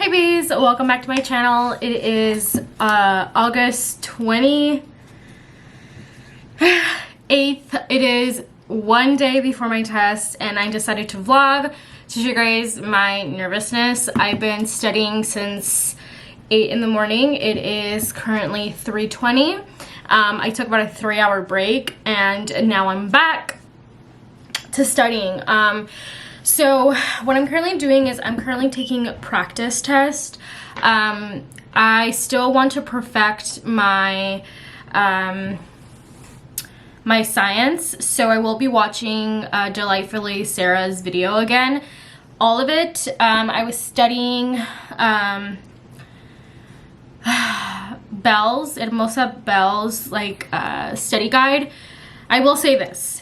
Hi bees, welcome back to my channel. It is August 28th. It is one day before my test and I decided to vlog to show you guys my nervousness. I've been studying since 8 in the morning. It is currently 3:20. I took about a 3-hour break and now I'm back to studying. So what I'm currently doing is I'm currently taking a practice test. I still want to perfect my my science, so I will be watching Delightfully Sarah's video again. All of it. I was studying Bell's, it must have Bell's like study guide. I will say this.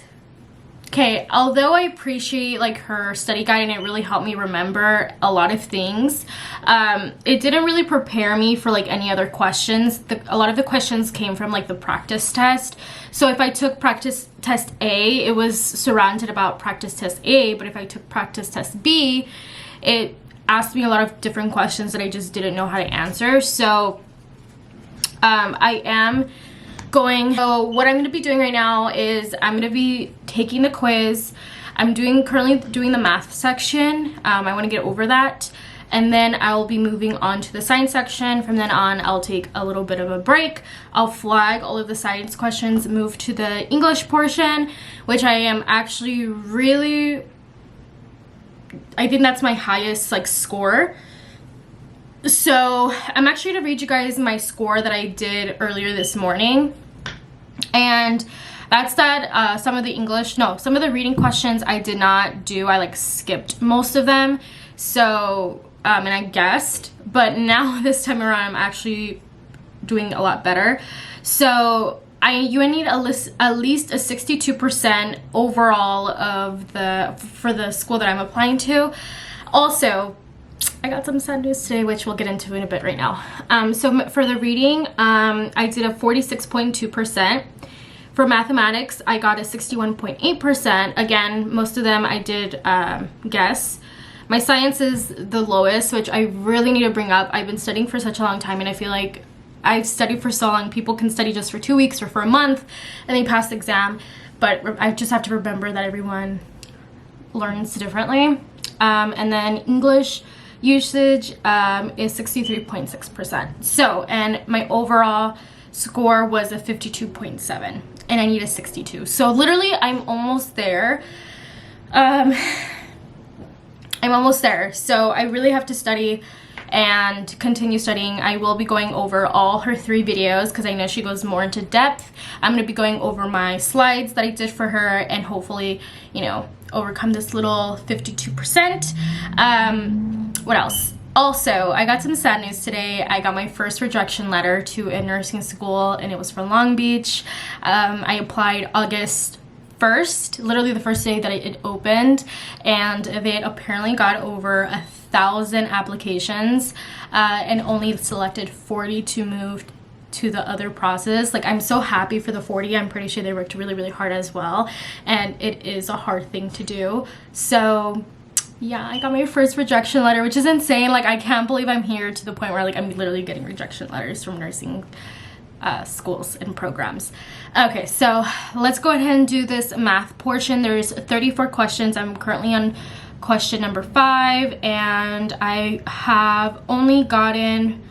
Okay, although I appreciate like her study guide and it really helped me remember a lot of things, it didn't really prepare me for like any other questions. A lot of the questions came from like the practice test. So if I took practice test A, it was surrounded about practice test A, but if I took practice test B, it asked me a lot of different questions that I just didn't know how to answer. So so what I'm going to be doing right now is I'm going to be taking the quiz. I'm currently doing the math section. I want to get over that. And then I'll be moving on to the science section. From then on, I'll take a little bit of a break. I'll flag all of the science questions, move to the English portion, which I am actually I think that's my highest like score. So I'm actually going to read you guys my score that I did earlier this morning. And that's that some of the reading questions I did not do. I like skipped most of them. So, and I guessed, but now this time around I'm actually doing a lot better. So you need at least a 62% overall for the school that I'm applying to. Also, I got some sad news today, which we'll get into in a bit right now. So for the reading, I did a 46.2%. For mathematics, I got a 61.8%. Again, most of them I did guess. My science is the lowest, which I really need to bring up. I've been studying for such a long time, and I feel like I've studied for so long. People can study just for 2 weeks or for a month, and they pass the exam. But I just have to remember that everyone learns differently. And then English usage is 63.6%. So, and my overall score was a 52.7, and I need a 62. So literally I'm almost there. I'm almost there. So I really have to study and continue studying. I will be going over all her 3 videos because I know she goes more into depth. I'm going to be going over my slides that I did for her and hopefully, you know, overcome this little 52%. What else? Also, I got some sad news today. I got my first rejection letter to a nursing school, and it was from Long Beach. I applied August 1st, literally the first day that it opened, and they apparently got over 1,000 applications and only selected 40 to move to the other process. Like, I'm so happy for the 40. I'm pretty sure they worked really, really hard as well, and it is a hard thing to do. So yeah, I got my first rejection letter, which is insane. Like, I can't believe I'm here to the point where like I'm literally getting rejection letters from nursing schools and programs. Okay, so let's go ahead and do this math portion. There's 34 questions. I'm currently on question number 5, and I have only gotten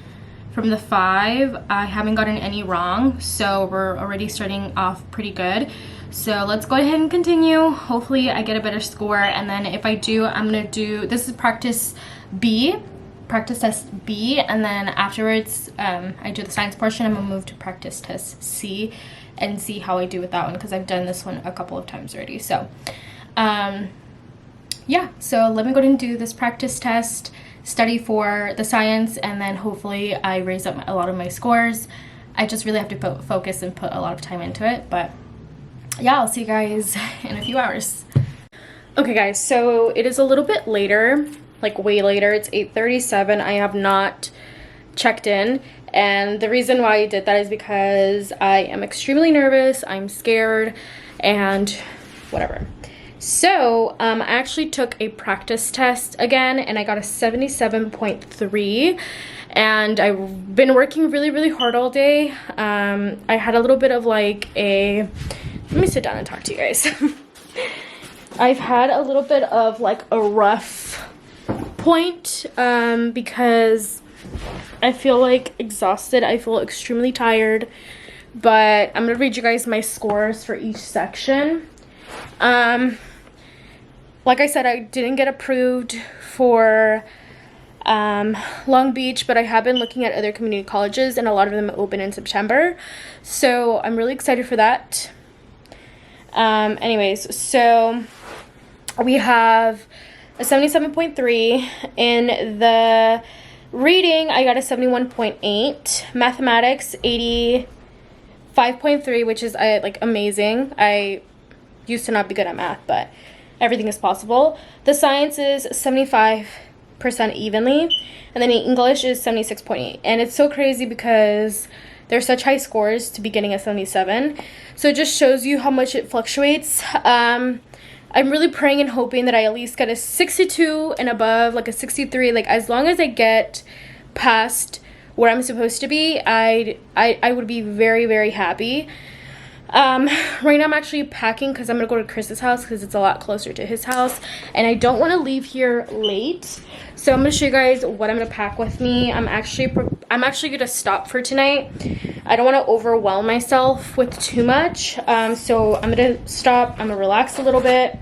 from the 5, I haven't gotten any wrong, so we're already starting off pretty good. So let's go ahead and continue. Hopefully I get a better score, and then if I do, I'm gonna do, this is practice test B, and then afterwards I do the science portion. I'm gonna move to practice test C and see how I do with that one, because I've done this one a couple of times already. So yeah, so let me go ahead and do this practice test, study for the science, and then hopefully I raise up a lot of my scores. I just really have to focus and put a lot of time into it, but yeah, I'll see you guys in a few hours. Okay guys, so it is a little bit later, like way later. It's 8:37. I have not checked in, and the reason why I did that is because I am extremely nervous. I'm scared and whatever. So I actually took a practice test again and I got a 77.3, and I've been working really hard all day. I had a little bit of like a, let me sit down and talk to you guys. I've had a little bit of like a rough point because I feel like exhausted. I feel extremely tired, but I'm gonna read you guys my scores for each section. Like I said, I didn't get approved for Long Beach, but I have been looking at other community colleges, and a lot of them open in September, so I'm really excited for that. Anyways, so we have a 77.3 in the reading. I got a 71.8. Mathematics 85.3, which is like amazing. I used to not be good at math, but everything is possible. The science is 75% evenly, and then English is 76.8. And it's so crazy because they're such high scores to be getting a 77. So it just shows you how much it fluctuates. I'm really praying and hoping that I at least get a 62 and above, like a 63. Like as long as I get past where I'm supposed to be, I would be very happy. Right now I'm actually packing because I'm gonna go to Chris's house because it's a lot closer to his house, and I don't want to leave here late. So I'm gonna show you guys what I'm gonna pack with me. I'm actually gonna stop for tonight. I don't want to overwhelm myself with too much. So I'm gonna stop. I'm gonna relax a little bit.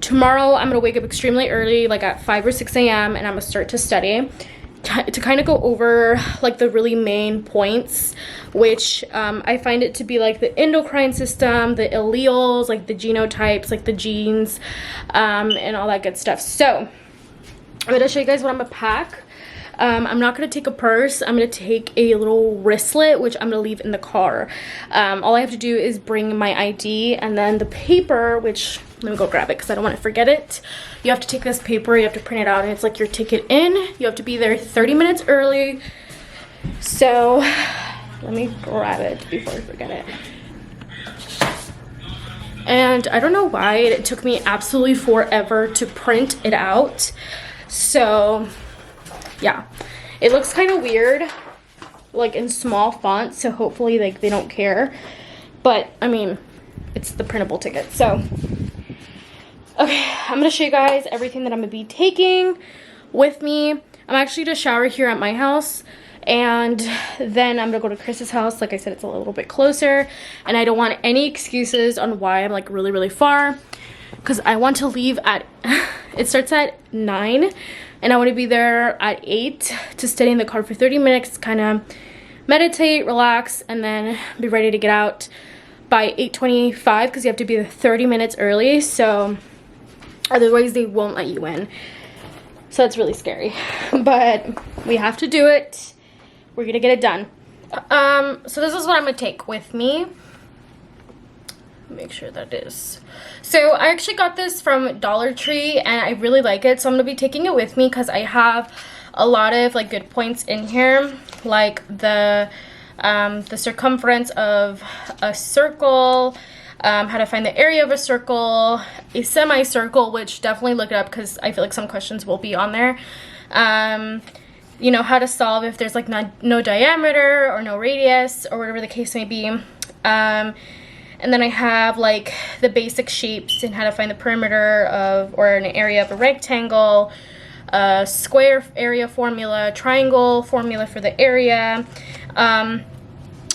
Tomorrow I'm gonna wake up extremely early, like at 5 or 6 a.m. and I'm gonna start to study to kind of go over like the really main points, which I find it to be like the endocrine system, the alleles, like the genotypes, like the genes, and all that good stuff. So I'm gonna show you guys what I'm gonna pack. I'm not gonna take a purse. I'm gonna take a little wristlet, which I'm gonna leave in the car. All I have to do is bring my ID and then the paper, which, let me go grab it because I don't want to forget it. You have to take this paper, you have to print it out, and it's like your ticket in. You have to be there 30 minutes early. So let me grab it before I forget it. And I don't know why it took me absolutely forever to print it out. So yeah, it looks kind of weird, like in small font, so hopefully like they don't care. But I mean, it's the printable ticket. So okay, I'm gonna show you guys everything that I'm gonna be taking with me. I'm actually gonna shower here at my house, and then I'm gonna go to Chris's house. Like I said, it's a little bit closer, and I don't want any excuses on why I'm like really far, because I want to leave at it starts at 9, and I want to be there at 8 to stay in the car for 30 minutes, kind of meditate, relax, and then be ready to get out by 8:25 because you have to be there 30 minutes early. So otherwise they won't let you in. So that's really scary, but we have to do it. We're gonna get it done. So this is what I'm gonna take with me. Make sure that is. So I actually got this from Dollar Tree and I really like it, so I'm gonna be taking it with me because I have a lot of like good points in here, like the circumference of a circle, how to find the area of a circle, a semicircle, which definitely look it up because I feel like some questions will be on there. You know, how to solve if there's like no diameter or no radius or whatever the case may be. And then I have like the basic shapes and how to find the perimeter of or an area of a rectangle, square area formula, triangle formula for the area,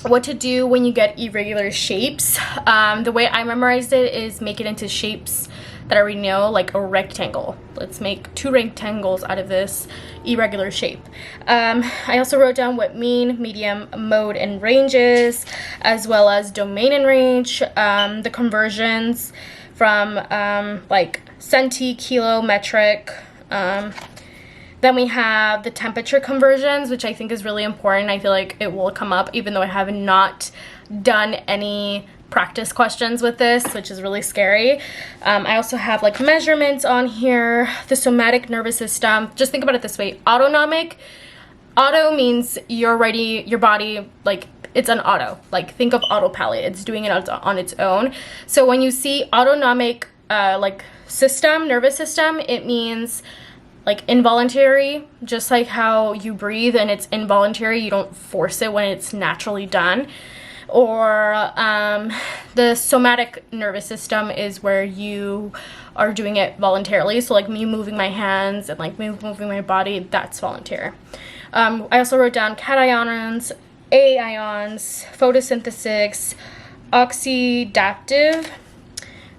what to do when you get irregular shapes. The way I memorized it is make it into shapes that I already know, like a rectangle. Let's make 2 rectangles out of this irregular shape. I also wrote down what mean, medium, mode, and range is, as well as domain and range, the conversions from like centi, kilo, metric. Then we have the temperature conversions, which I think is really important. I feel like it will come up even though I have not done any practice questions with this, which is really scary. I also have like measurements on here, the somatic nervous system. Just think about it this way: autonomic, auto means your body, like it's an auto, like think of autopilot, it's doing it on its own. So when you see autonomic like nervous system, it means like involuntary, just like how you breathe and it's involuntary, you don't force it when it's naturally done. Or the somatic nervous system is where you are doing it voluntarily. So like me moving my hands and like me moving my body, that's voluntary. I also wrote down cations, anions, photosynthesis, oxidative,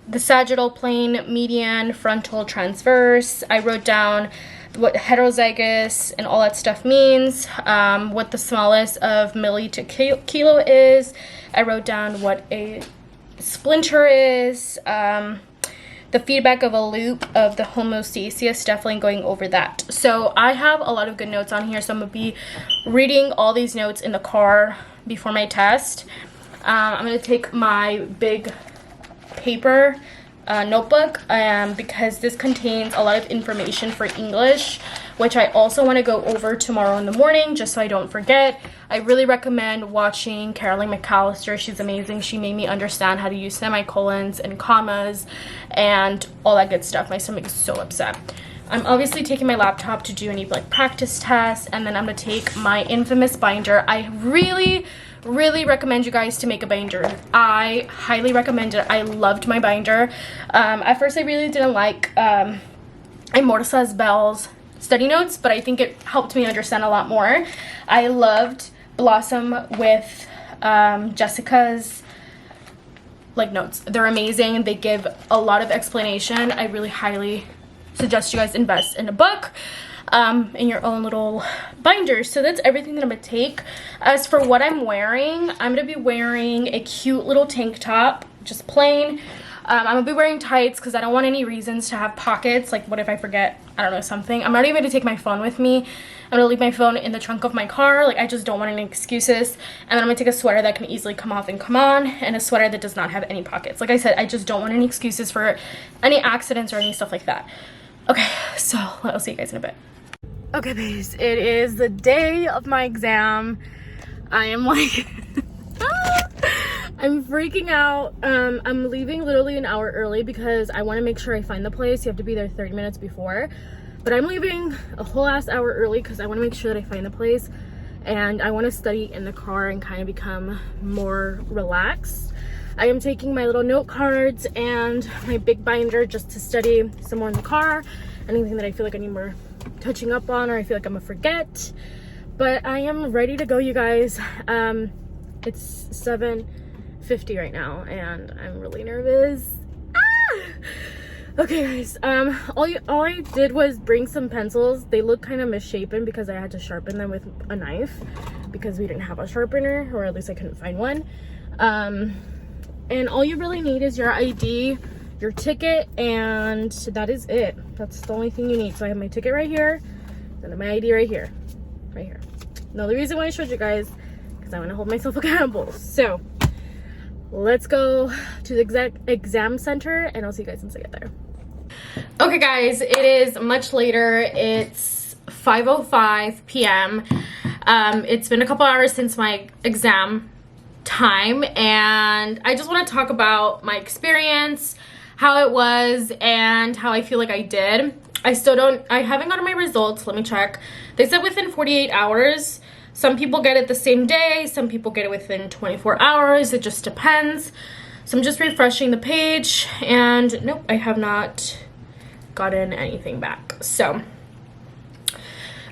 the sagittal plane, median, frontal, transverse. I wrote down what heterozygous and all that stuff means, what the smallest of milli to kilo is. I wrote down what a splinter is, the feedback of a loop of the homostasis, definitely going over that. So I have a lot of good notes on here, so I'm gonna be reading all these notes in the car before my test. I'm gonna take my big paper notebook because this contains a lot of information for English, which I also want to go over tomorrow in the morning just so I don't forget. I really recommend watching Caroline McAllister. She's amazing. She made me understand how to use semicolons and commas and all that good stuff. My stomach is so upset. I'm obviously taking my laptop to do any like practice tests, and then I'm gonna take my infamous binder. I really recommend you guys to make a binder. I highly recommend it. I loved my binder. At first I really didn't like Immortalized Belle's study notes, but I think it helped me understand a lot more. I loved Blossom with Jessica's like notes. They're amazing. They give a lot of explanation. I really highly suggest you guys invest in a book, in your own little binder. So that's everything that I'm gonna take. As for what I'm wearing, I'm gonna be wearing a cute little tank top, just plain. I'm gonna be wearing tights because I don't want any reasons to have pockets. Like what if I forget, I don't know, something. I'm not even gonna take my phone with me. I'm gonna leave my phone in the trunk of my car. Like I just don't want any excuses. And then I'm gonna take a sweater that can easily come off and come on, and a sweater that does not have any pockets. Like I said, I just don't want any excuses for any accidents or any stuff like that. Okay, so I'll see you guys in a bit. Okay, babes, it is the day of my exam. I am like, I'm freaking out. I'm leaving literally an hour early because I want to make sure I find the place. You have to be there 30 minutes before. But I'm leaving a whole ass hour early because I want to make sure that I find the place. And I want to study in the car and kind of become more relaxed. I am taking my little note cards and my big binder just to study some more in the car. Anything that I feel like I need more touching up on or I feel like I'm gonna forget. But I am ready to go, you guys. It's 7:50 right now and I'm really nervous. Okay, guys, all I did was bring some pencils. They look kind of misshapen because I had to sharpen them with a knife because we didn't have a sharpener, or at least I couldn't find one. And all you really need is your ID, your ticket, and that is it. That's the only thing you need. So I have my ticket right here, and my ID right here, right here. Now the reason why I showed you guys, because I want to hold myself accountable. So let's go to the exam center, and I'll see you guys once I get there. Okay, guys, it is much later. It's 5:05 p.m. It's been a couple hours since my exam time, and I just want to talk about my experience, how it was, and how I feel like I did. I haven't gotten my results. Let me check. They said within 48 hours. Some people get it the same day, some people get it within 24 hours. It just depends. So I'm just refreshing the page, and nope, I have not gotten anything back. So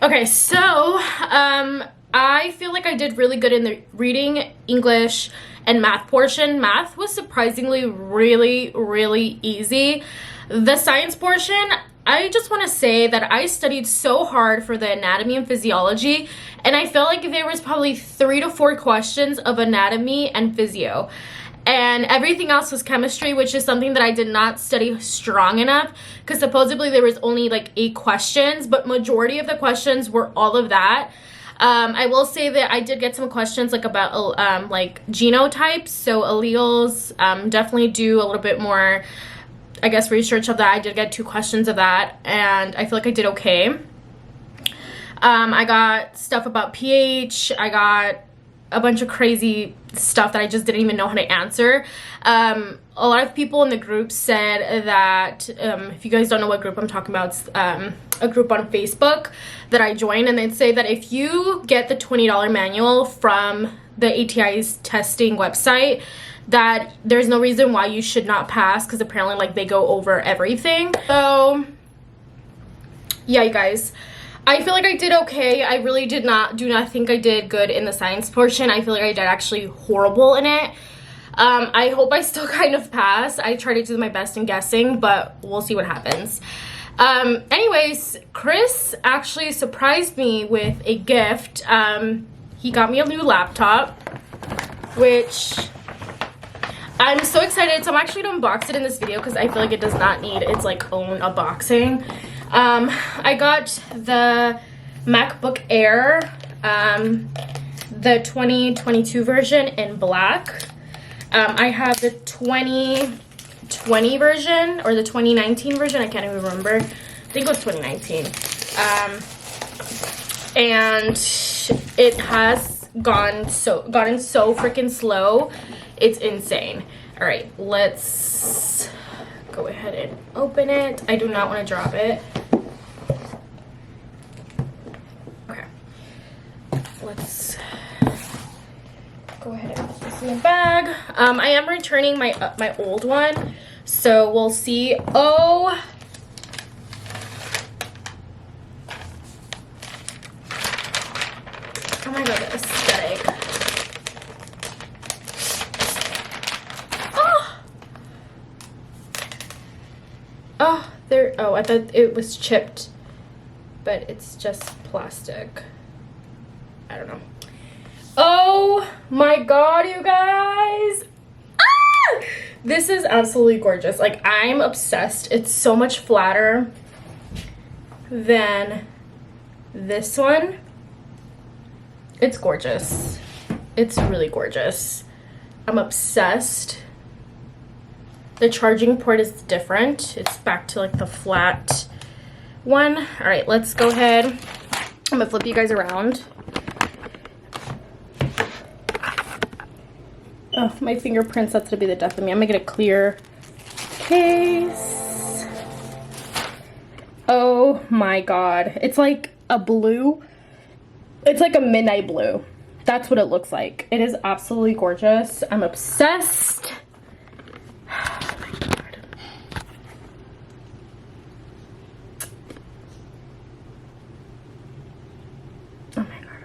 okay, so I feel like I did really good in the reading, English, and math portion. Math was surprisingly really easy. The science portion, I just want to say that I studied so hard for the anatomy and physiology, and I felt like there was probably 3 to 4 questions of anatomy and physio. And everything else was chemistry, which is something that I did not study strong enough, because supposedly there was only like 8 questions, but majority of the questions were all of that. I will say that I did get some questions like about like genotypes, so alleles. Definitely do a little bit more, I guess, research of that. I did get 2 questions of that, and I feel like I did okay. I got stuff about pH. I got a bunch of crazy stuff that I just didn't even know how to answer. A lot of people in the group said that, if you guys don't know what group I'm talking about, it's a group on Facebook that I joined, and they'd say that if you get the $20 manual from the ATI's testing website, that there's no reason why you should not pass, because apparently like they go over everything. So yeah, you guys, I feel like I did okay. I really do not think I did good in the science portion. I feel like I did actually horrible in it. I hope I still kind of pass. I try to do my best in guessing, but we'll see what happens. Anyways, Chris actually surprised me with a gift. He got me a new laptop, which I'm so excited. So I'm actually gonna unbox it in this video because I feel like it does not need its like own unboxing. I got the MacBook Air, the 2022 version in black. I have the 2020 version or the 2019 version. I can't even remember. I think it was 2019. And it has gotten so freaking slow. It's insane. All right, let's go ahead and open it. I do not want to drop it. Okay, let's go ahead and put this in the bag. I am returning my old one, so we'll see. Oh my god, the aesthetic. Oh, there. Oh, I thought it was chipped, but it's just plastic. I don't know. Oh my god, you guys. Ah! This is absolutely gorgeous. Like, I'm obsessed. It's so much flatter than this one. It's gorgeous. It's really gorgeous. I'm obsessed. The charging port is different. It's back to like the flat one. All right, let's go ahead. I'm gonna flip you guys around. Oh, my fingerprints, that's gonna be the death of me. I'm gonna get a clear case. Oh my god. It's like a blue. It's like a midnight blue. That's what it looks like. It is absolutely gorgeous. I'm obsessed. Oh my god. Oh my god.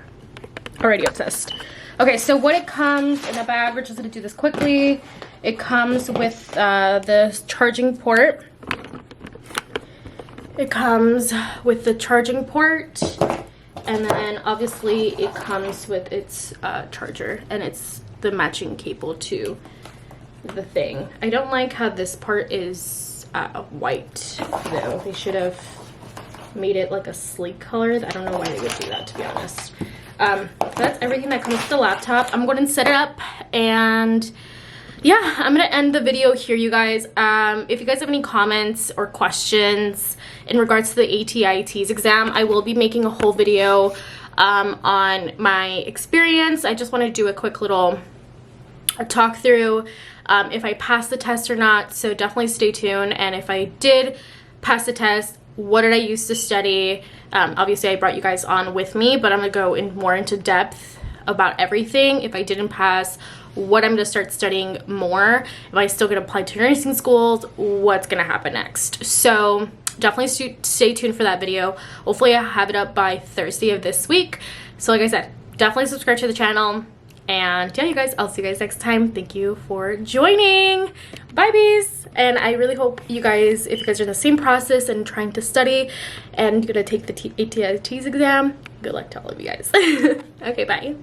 Already obsessed. Okay, so what it comes in the bag, we're just gonna do this quickly. It comes with the charging port. It comes with the charging port. And then obviously it comes with its charger, and it's the matching cable to the thing. I don't like how this part is white though. They should have made it like a sleek color. I don't know why they would do that, to be honest. That's everything that comes with the laptop. I'm going to set it up, and yeah, I'm gonna end the video here, you guys. If you guys have any comments or questions in regards to the ATIT's exam, I will be making a whole video on my experience. I just want to do a quick little talk through if I passed the test or not, so definitely stay tuned. And if I did pass the test, what did I use to study? Obviously I brought you guys on with me, but I'm gonna go in more into depth about everything. If I didn't pass, what I'm gonna start studying more. If I still get applied to nursing schools, what's gonna happen next. So definitely stay tuned for that video. Hopefully I have it up by Thursday of this week. So like I said, definitely subscribe to the channel. And yeah, you guys, I'll see you guys next time. Thank you for joining. Bye, bees. And I really hope you guys, if you guys are in the same process and trying to study and you're gonna take the ATIT's exam, good luck to all of you guys. Okay, bye.